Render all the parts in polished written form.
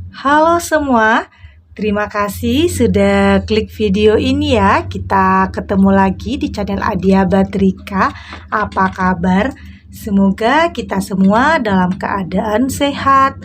Halo semua, terima kasih sudah klik video ini ya. Kita ketemu lagi di channel Adia Batrika. Apa kabar? Semoga kita semua dalam keadaan sehat,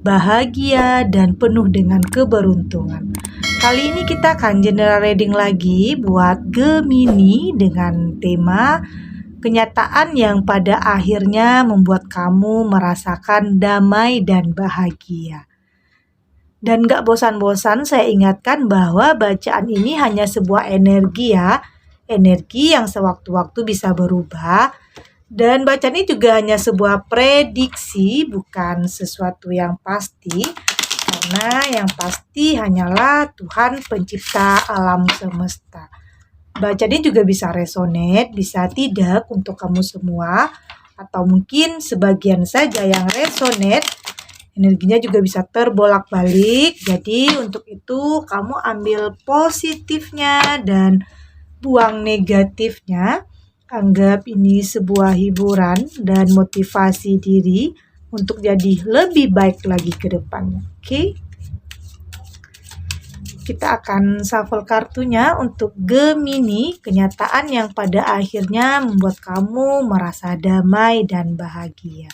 bahagia, dan penuh dengan keberuntungan. Kali ini kita akan general reading lagi buat Gemini dengan tema kenyataan yang pada akhirnya membuat kamu merasakan damai dan bahagia. Dan gak bosan-bosan saya ingatkan bahwa bacaan ini hanya sebuah energi ya. Energi yang sewaktu-waktu bisa berubah. Dan bacaan ini juga hanya sebuah prediksi, bukan sesuatu yang pasti. Karena yang pasti hanyalah Tuhan pencipta alam semesta. Bacaan ini juga bisa resonate, bisa tidak untuk kamu semua. Atau mungkin sebagian saja yang resonate. Energinya juga bisa terbolak-balik. Jadi untuk itu kamu ambil positifnya dan buang negatifnya. Anggap ini sebuah hiburan dan motivasi diri untuk jadi lebih baik lagi ke depannya. Oke? Kita akan shuffle kartunya untuk Gemini, kenyataan yang pada akhirnya membuat kamu merasa damai dan bahagia.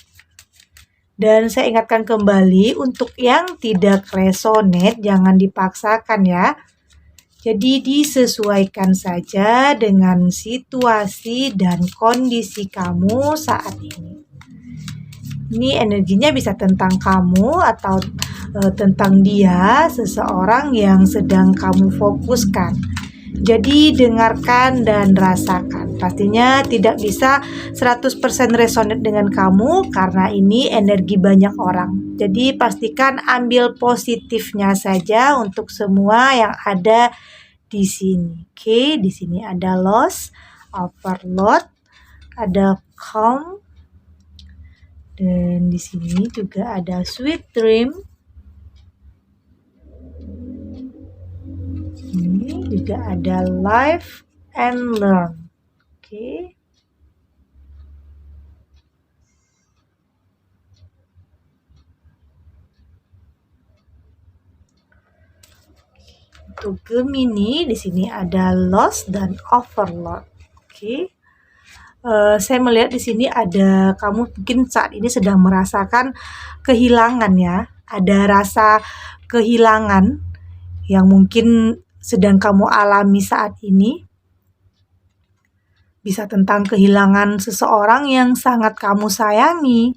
Dan saya ingatkan kembali untuk yang tidak resonate jangan dipaksakan ya. Jadi disesuaikan saja dengan situasi dan kondisi kamu saat ini. Ini energinya bisa tentang kamu atau tentang dia, seseorang yang sedang kamu fokuskan. Jadi dengarkan dan rasakan. Pastinya tidak bisa 100% resonate dengan kamu karena ini energi banyak orang. Jadi pastikan ambil positifnya saja untuk semua yang ada di sini. Oke, di sini ada loss, overload, ada calm, dan di sini juga ada sweet dream. Ini juga ada live and learn. Oke. Untuk Gemini di sini ada loss dan overload. Oke. Saya melihat di sini ada kamu mungkin saat ini sedang merasakan kehilangan ya. Ada rasa kehilangan yang mungkin sedang kamu alami saat ini. Bisa tentang kehilangan seseorang yang sangat kamu sayangi,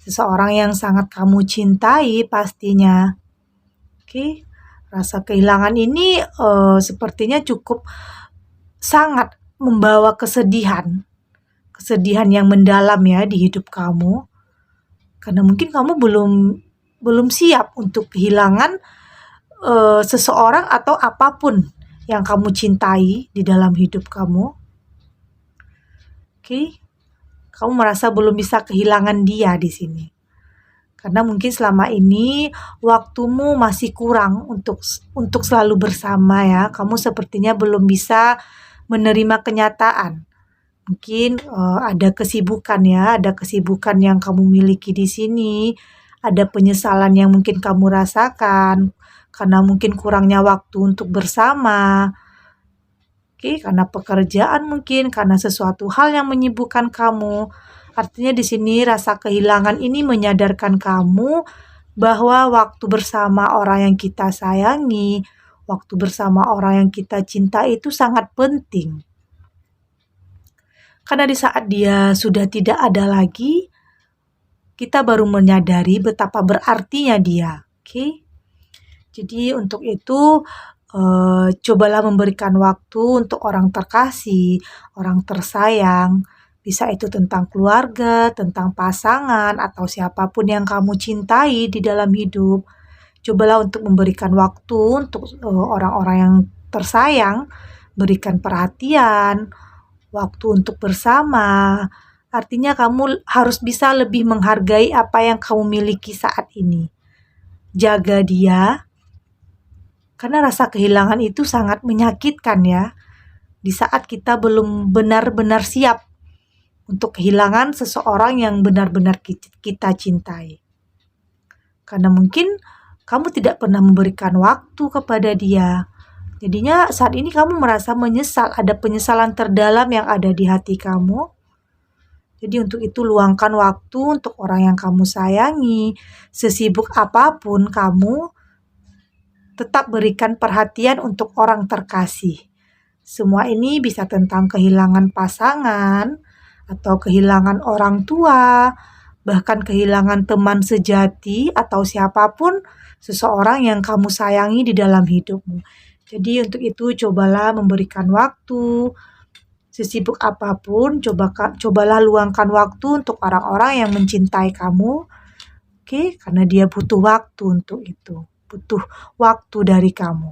seseorang yang sangat kamu cintai pastinya. Oke, rasa kehilangan ini sepertinya cukup sangat membawa kesedihan yang mendalam ya di hidup kamu. Karena mungkin kamu belum siap untuk kehilangan seseorang atau apapun yang kamu cintai di dalam hidup kamu. Oke, kamu merasa belum bisa kehilangan dia di sini. Karena mungkin selama ini waktumu masih kurang untuk selalu bersama ya. Kamu sepertinya belum bisa menerima kenyataan. Mungkin ada kesibukan ya, ada kesibukan yang kamu miliki di sini. Ada penyesalan yang mungkin kamu rasakan karena mungkin kurangnya waktu untuk bersama. Oke, karena pekerjaan mungkin, karena sesuatu hal yang menyibukkan kamu. Artinya di sini rasa kehilangan ini menyadarkan kamu bahwa waktu bersama orang yang kita sayangi, waktu bersama orang yang kita cinta itu sangat penting. Karena di saat dia sudah tidak ada lagi, kita baru menyadari betapa berartinya dia. Oke? Jadi untuk itu cobalah memberikan waktu untuk orang terkasih, orang tersayang. Bisa itu tentang keluarga, tentang pasangan, atau siapapun yang kamu cintai di dalam hidup. Cobalah untuk memberikan waktu untuk orang-orang yang tersayang, berikan perhatian, waktu untuk bersama. Artinya kamu harus bisa lebih menghargai apa yang kamu miliki saat ini. Jaga dia, karena rasa kehilangan itu sangat menyakitkan ya. Di saat kita belum benar-benar siap untuk kehilangan seseorang yang benar-benar kita cintai. Karena mungkin kamu tidak pernah memberikan waktu kepada dia. Jadinya saat ini kamu merasa menyesal, ada penyesalan terdalam yang ada di hati kamu. Jadi untuk itu luangkan waktu untuk orang yang kamu sayangi. Sesibuk apapun kamu, tetap berikan perhatian untuk orang terkasih. Semua ini bisa tentang kehilangan pasangan, atau kehilangan orang tua, bahkan kehilangan teman sejati atau siapapun seseorang yang kamu sayangi di dalam hidupmu. Jadi untuk itu cobalah memberikan waktu, sesibuk apapun, cobalah luangkan waktu untuk orang-orang yang mencintai kamu. Oke, karena dia butuh waktu untuk itu, butuh waktu dari kamu.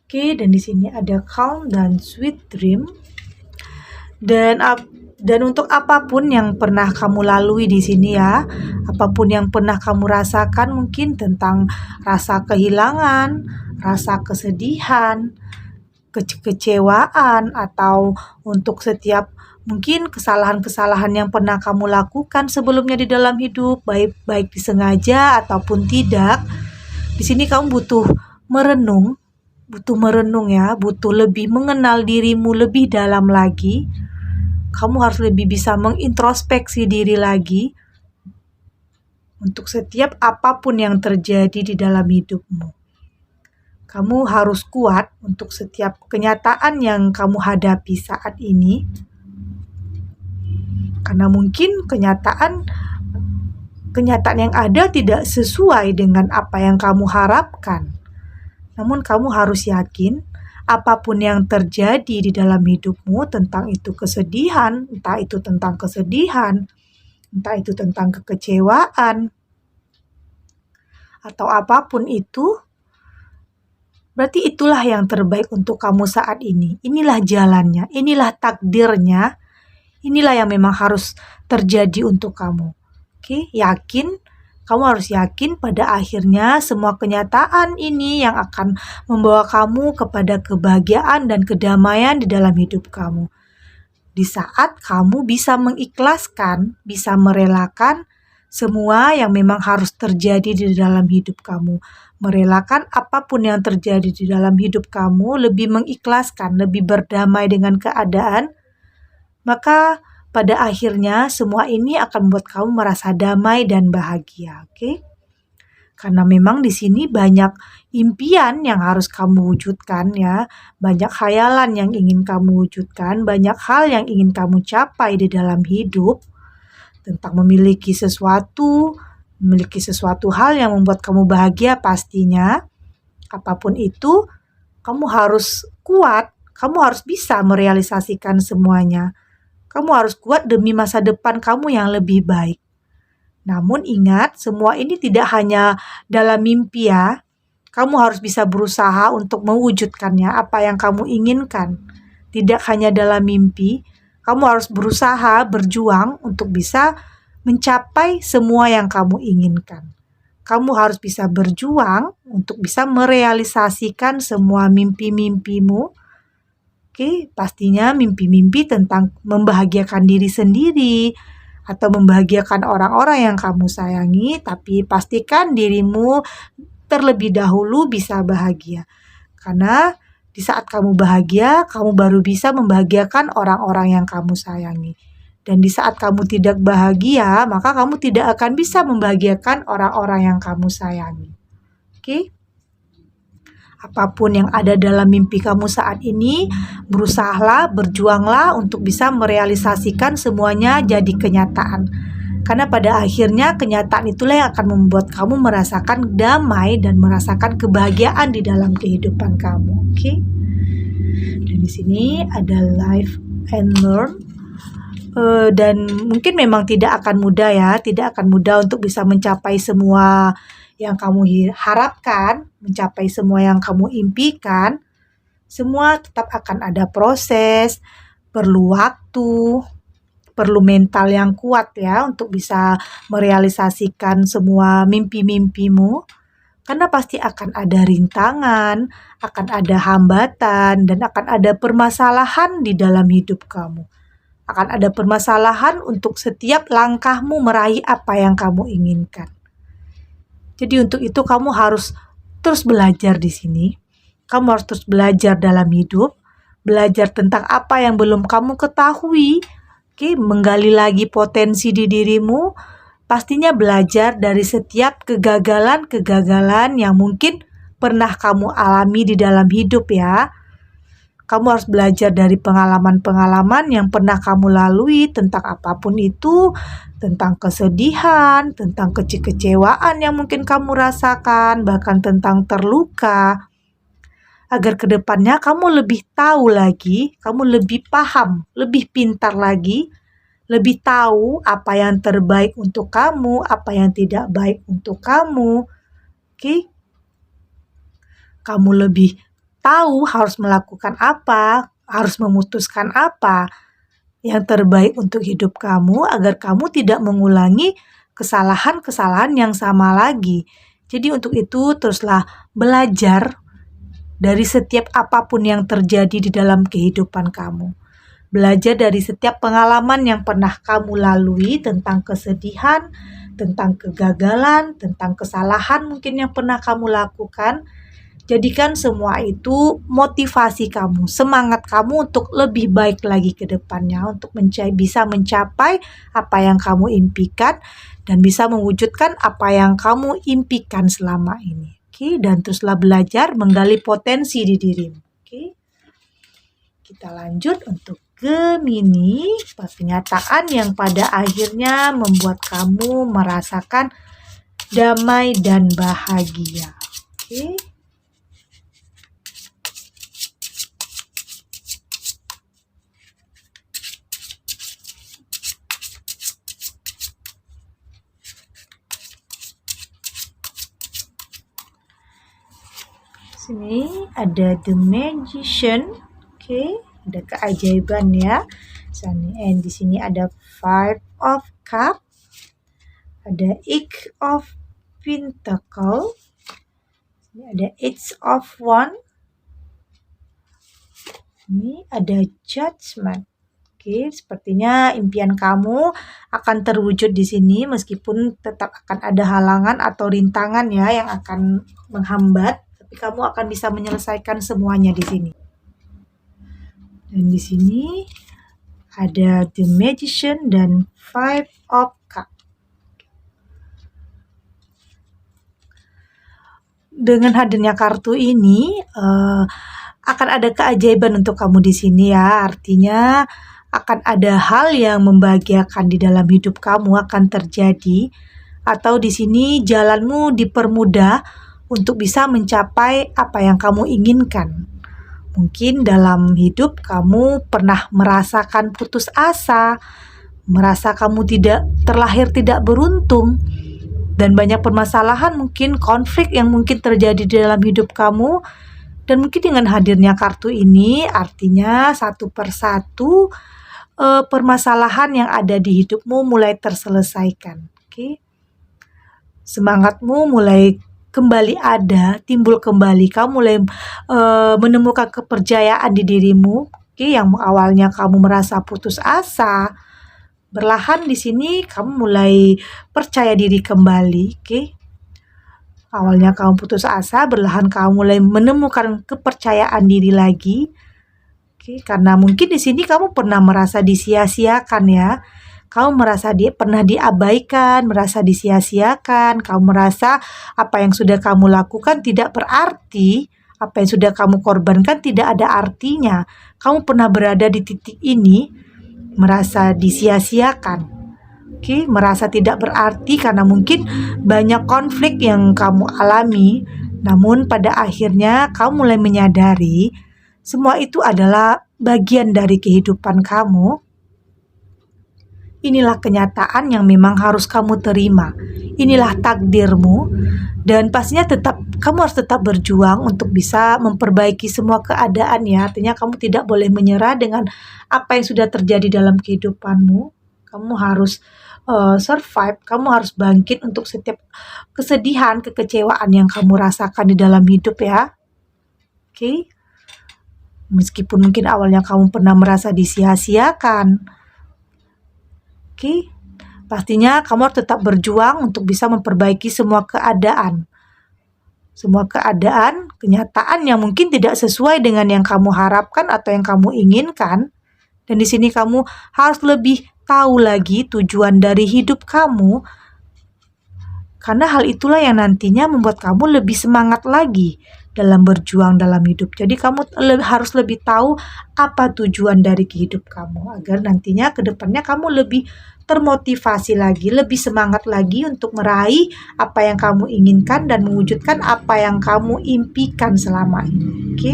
Oke, dan di sini ada calm dan sweet dream. Dan untuk apapun yang pernah kamu lalui di sini ya, apapun yang pernah kamu rasakan, mungkin tentang rasa kehilangan, rasa kesedihan, kekecewaan, atau untuk setiap mungkin kesalahan-kesalahan yang pernah kamu lakukan sebelumnya di dalam hidup, baik disengaja ataupun tidak. Di sini kamu butuh merenung ya, butuh lebih mengenal dirimu lebih dalam lagi. Kamu harus lebih bisa mengintrospeksi diri lagi untuk setiap apapun yang terjadi di dalam hidupmu. Kamu harus kuat untuk setiap kenyataan yang kamu hadapi saat ini. Karena mungkin kenyataan yang ada tidak sesuai dengan apa yang kamu harapkan. Namun kamu harus yakin apapun yang terjadi di dalam hidupmu, entah itu tentang kesedihan, entah itu tentang kekecewaan, atau apapun itu, berarti itulah yang terbaik untuk kamu saat ini. Inilah jalannya, inilah takdirnya, inilah yang memang harus terjadi untuk kamu. Oke, kamu harus yakin pada akhirnya semua kenyataan ini yang akan membawa kamu kepada kebahagiaan dan kedamaian di dalam hidup kamu. Di saat kamu bisa mengikhlaskan, bisa merelakan semua yang memang harus terjadi di dalam hidup kamu. Merelakan apapun yang terjadi di dalam hidup kamu, lebih mengikhlaskan, lebih berdamai dengan keadaan, maka pada akhirnya semua ini akan membuat kamu merasa damai dan bahagia, oke? Karena memang di sini banyak impian yang harus kamu wujudkan ya, banyak khayalan yang ingin kamu wujudkan, banyak hal yang ingin kamu capai di dalam hidup, tentang memiliki sesuatu hal yang membuat kamu bahagia pastinya. Apapun itu, kamu harus kuat, kamu harus bisa merealisasikan semuanya. Kamu harus kuat demi masa depan kamu yang lebih baik. Namun ingat, semua ini tidak hanya dalam mimpi ya. Kamu harus bisa berusaha untuk mewujudkannya, apa yang kamu inginkan. Tidak hanya dalam mimpi, kamu harus berusaha, berjuang untuk bisa mencapai semua yang kamu inginkan. Kamu harus bisa berjuang untuk bisa merealisasikan semua mimpi-mimpimu. Oke, pastinya mimpi-mimpi tentang membahagiakan diri sendiri atau membahagiakan orang-orang yang kamu sayangi, tapi pastikan dirimu terlebih dahulu bisa bahagia. Karena di saat kamu bahagia, kamu baru bisa membahagiakan orang-orang yang kamu sayangi. Dan di saat kamu tidak bahagia, maka kamu tidak akan bisa membahagiakan orang-orang yang kamu sayangi. Oke? Apapun yang ada dalam mimpi kamu saat ini, berusahalah, berjuanglah untuk bisa merealisasikan semuanya jadi kenyataan. Karena pada akhirnya kenyataan itulah yang akan membuat kamu merasakan damai dan merasakan kebahagiaan di dalam kehidupan kamu. Oke? Dan di sini ada live and learn. Dan mungkin memang tidak akan mudah ya, tidak akan mudah untuk bisa mencapai semua yang kamu harapkan, mencapai semua yang kamu impikan. Semua tetap akan ada proses, perlu waktu, perlu mental yang kuat ya untuk bisa merealisasikan semua mimpi-mimpimu. Karena pasti akan ada rintangan, akan ada hambatan, dan akan ada permasalahan di dalam hidup kamu. Akan ada permasalahan untuk setiap langkahmu meraih apa yang kamu inginkan. Jadi untuk itu kamu harus terus belajar di sini. Kamu harus terus belajar dalam hidup, belajar tentang apa yang belum kamu ketahui. Oke, menggali lagi potensi di dirimu. Pastinya belajar dari setiap kegagalan-kegagalan yang mungkin pernah kamu alami di dalam hidup ya. Kamu harus belajar dari pengalaman-pengalaman yang pernah kamu lalui tentang apapun itu, tentang kesedihan, tentang kekecewaan yang mungkin kamu rasakan, bahkan tentang terluka. Agar kedepannya kamu lebih tahu lagi, kamu lebih paham, lebih pintar lagi, lebih tahu apa yang terbaik untuk kamu, apa yang tidak baik untuk kamu. Oke? Kamu lebih tahu harus melakukan apa, harus memutuskan apa yang terbaik untuk hidup kamu agar kamu tidak mengulangi kesalahan-kesalahan yang sama lagi. Jadi untuk itu teruslah belajar dari setiap apapun yang terjadi di dalam kehidupan kamu. Belajar dari setiap pengalaman yang pernah kamu lalui tentang kesedihan, tentang kegagalan, tentang kesalahan mungkin yang pernah kamu lakukan. Jadikan semua itu motivasi kamu, semangat kamu untuk lebih baik lagi ke depannya, untuk bisa mencapai apa yang kamu impikan dan bisa mewujudkan apa yang kamu impikan selama ini. Oke, dan teruslah belajar menggali potensi di dirimu. Oke. Kita lanjut untuk Gemini, kenyataan yang pada akhirnya membuat kamu merasakan damai dan bahagia. Oke. Sini ada The Magician, oke, ada keajaiban ya. And di sini ada Five of Cup, ada Eight of Pentacle, ini ada Eight of Wand, ini ada Judgment. Oke, sepertinya impian kamu akan terwujud di sini meskipun tetap akan ada halangan atau rintangan ya yang akan menghambat. Kamu akan bisa menyelesaikan semuanya di sini. Dan di sini ada The Magician dan Five of Cups. Dengan hadirnya kartu ini akan ada keajaiban untuk kamu di sini ya. Artinya akan ada hal yang membahagiakan di dalam hidup kamu akan terjadi, atau di sini jalanmu dipermudah untuk bisa mencapai apa yang kamu inginkan. Mungkin dalam hidup kamu pernah merasakan putus asa, merasa kamu terlahir tidak beruntung, dan banyak permasalahan mungkin konflik yang mungkin terjadi di dalam hidup kamu. Dan mungkin dengan hadirnya kartu ini artinya satu persatu permasalahan yang ada di hidupmu mulai terselesaikan. Oke. Semangatmu mulai kembali ada, timbul kembali. Kamu mulai menemukan kepercayaan di dirimu, oke, yang awalnya kamu merasa putus asa. Perlahan di sini kamu mulai percaya diri kembali, oke. Awalnya kamu putus asa, perlahan kamu mulai menemukan kepercayaan diri lagi. Oke, karena mungkin di sini kamu pernah merasa disia-siakan ya. Kamu merasa pernah diabaikan, merasa disia-siakan, kamu merasa apa yang sudah kamu lakukan tidak berarti, apa yang sudah kamu korbankan tidak ada artinya. Kamu pernah berada di titik ini, merasa disia-siakan, oke, merasa tidak berarti karena mungkin banyak konflik yang kamu alami. Namun pada akhirnya kamu mulai menyadari semua itu adalah bagian dari kehidupan kamu. Inilah kenyataan yang memang harus kamu terima. Inilah takdirmu, dan pastinya kamu harus tetap berjuang untuk bisa memperbaiki semua keadaan ya. Artinya kamu tidak boleh menyerah dengan apa yang sudah terjadi dalam kehidupanmu. Kamu harus survive, kamu harus bangkit untuk setiap kesedihan, kekecewaan yang kamu rasakan di dalam hidup ya. Oke. Meskipun mungkin awalnya kamu pernah merasa disia-siakan. Oke, Pastinya kamu harus tetap berjuang untuk bisa memperbaiki semua keadaan. Semua keadaan, kenyataan yang mungkin tidak sesuai dengan yang kamu harapkan atau yang kamu inginkan. Dan di sini kamu harus lebih tahu lagi tujuan dari hidup kamu. Karena hal itulah yang nantinya membuat kamu lebih semangat lagi dalam berjuang dalam hidup. Jadi kamu harus lebih tahu apa tujuan dari hidup kamu. Agar nantinya ke depannya kamu lebih termotivasi lagi, lebih semangat lagi untuk meraih apa yang kamu inginkan dan mewujudkan apa yang kamu impikan selama ini. Oke?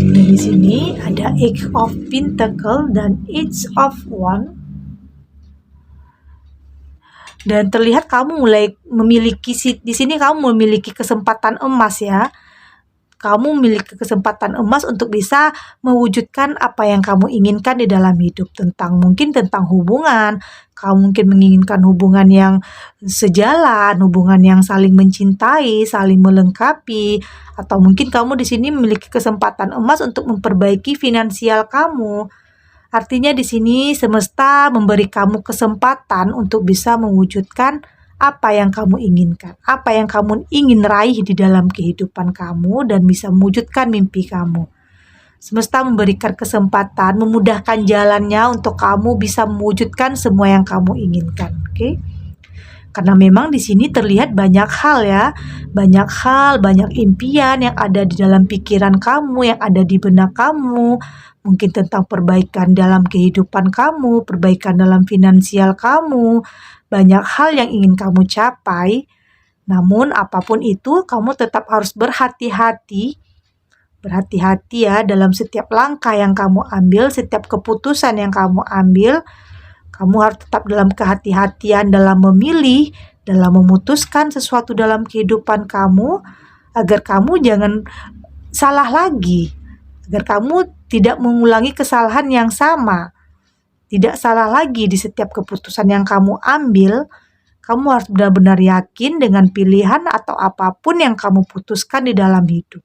Nah, di sini ada Eight of Pentacle dan Eight of Wands. Dan terlihat kamu mulai memiliki di sini kamu memiliki kesempatan emas ya. Kamu memiliki kesempatan emas untuk bisa mewujudkan apa yang kamu inginkan di dalam hidup. Mungkin tentang hubungan. Kamu mungkin menginginkan hubungan yang sejalan, hubungan yang saling mencintai, saling melengkapi, atau mungkin kamu di sini memiliki kesempatan emas untuk memperbaiki finansial kamu. Artinya di sini semesta memberi kamu kesempatan untuk bisa mewujudkan apa yang kamu inginkan, apa yang kamu ingin raih di dalam kehidupan kamu dan bisa mewujudkan mimpi kamu. Semesta memberikan kesempatan, memudahkan jalannya untuk kamu bisa mewujudkan semua yang kamu inginkan, oke? Karena memang di sini terlihat banyak hal ya, banyak impian yang ada di dalam pikiran kamu, yang ada di benak kamu, mungkin tentang perbaikan dalam kehidupan kamu, perbaikan dalam finansial kamu, banyak hal yang ingin kamu capai. Namun apapun itu, kamu tetap harus berhati-hati ya dalam setiap langkah yang kamu ambil, setiap keputusan yang kamu ambil. Kamu harus tetap dalam kehati-hatian dalam memilih, dalam memutuskan sesuatu dalam kehidupan kamu, agar kamu jangan salah lagi, agar kamu tidak mengulangi kesalahan yang sama. Tidak salah lagi di setiap keputusan yang kamu ambil. Kamu harus benar-benar yakin dengan pilihan atau apapun yang kamu putuskan di dalam hidup.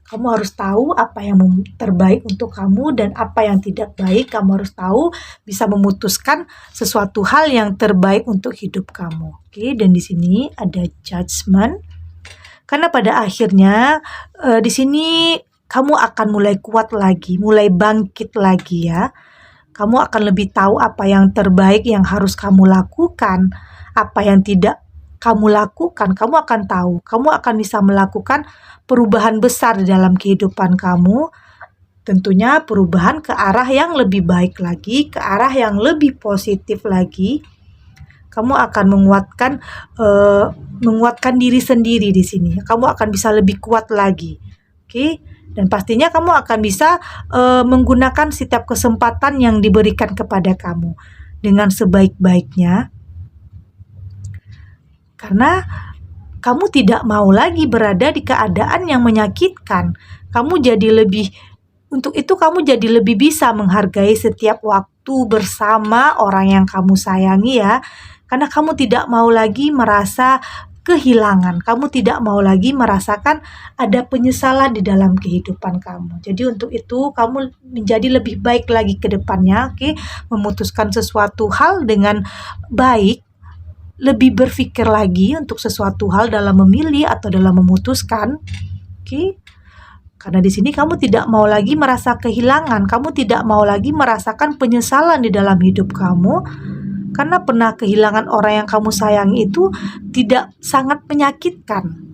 Kamu harus tahu apa yang terbaik untuk kamu dan apa yang tidak baik. Kamu harus tahu bisa memutuskan sesuatu hal yang terbaik untuk hidup kamu. Oke, dan di sini ada Judgment. Karena pada akhirnya di sini kamu akan mulai kuat lagi, mulai bangkit lagi ya. Kamu akan lebih tahu apa yang terbaik yang harus kamu lakukan, apa yang tidak kamu lakukan. Kamu akan tahu, kamu akan bisa melakukan perubahan besar di dalam kehidupan kamu. Tentunya perubahan ke arah yang lebih baik lagi, ke arah yang lebih positif lagi. Kamu akan menguatkan diri sendiri di sini. Kamu akan bisa lebih kuat lagi. Oke? Dan pastinya kamu akan bisa menggunakan setiap kesempatan yang diberikan kepada kamu dengan sebaik-baiknya. Karena kamu tidak mau lagi berada di keadaan yang menyakitkan. Untuk itu kamu jadi lebih bisa menghargai setiap waktu bersama orang yang kamu sayangi ya. Karena kamu tidak mau lagi merasa kehilangan. Kamu tidak mau lagi merasakan ada penyesalan di dalam kehidupan kamu. Jadi untuk itu kamu menjadi lebih baik lagi ke depannya, oke? Memutuskan sesuatu hal dengan baik, lebih berpikir lagi untuk sesuatu hal dalam memilih atau dalam memutuskan, oke? Karena di sini kamu tidak mau lagi merasa kehilangan, kamu tidak mau lagi merasakan penyesalan di dalam hidup kamu. Karena pernah kehilangan orang yang kamu sayangi itu tidak sangat menyakitkan.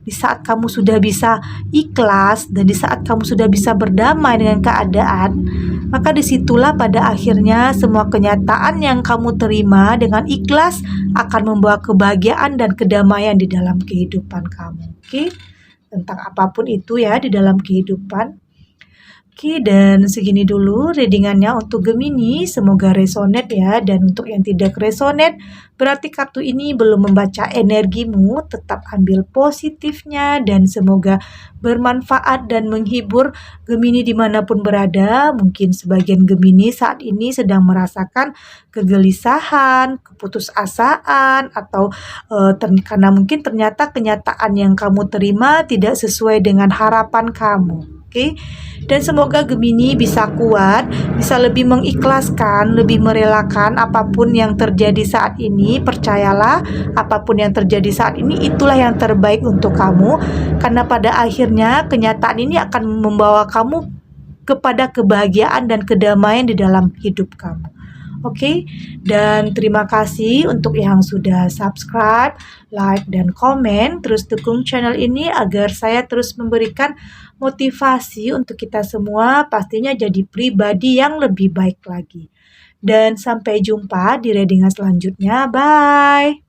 Di saat kamu sudah bisa ikhlas dan di saat kamu sudah bisa berdamai dengan keadaan, maka disitulah pada akhirnya semua kenyataan yang kamu terima dengan ikhlas akan membawa kebahagiaan dan kedamaian di dalam kehidupan kamu. Oke? Tentang apapun itu ya di dalam kehidupan. Oke, dan segini dulu readingannya untuk Gemini. Semoga resonate ya. Dan untuk yang tidak resonate, berarti kartu ini belum membaca energimu. Tetap ambil positifnya dan semoga bermanfaat dan menghibur Gemini dimanapun berada. Mungkin sebagian Gemini saat ini sedang merasakan kegelisahan, keputusasaan, atau karena mungkin ternyata kenyataan yang kamu terima tidak sesuai dengan harapan kamu. Oke, dan semoga Gemini bisa kuat, bisa lebih mengikhlaskan, lebih merelakan apapun yang terjadi saat ini. Percayalah, apapun yang terjadi saat ini itulah yang terbaik untuk kamu, karena pada akhirnya kenyataan ini akan membawa kamu kepada kebahagiaan dan kedamaian di dalam hidup kamu. Oke, dan terima kasih untuk yang sudah subscribe, like, dan komen. Terus dukung channel ini agar saya terus memberikan motivasi untuk kita semua pastinya jadi pribadi yang lebih baik lagi. Dan sampai jumpa di readingan selanjutnya. Bye!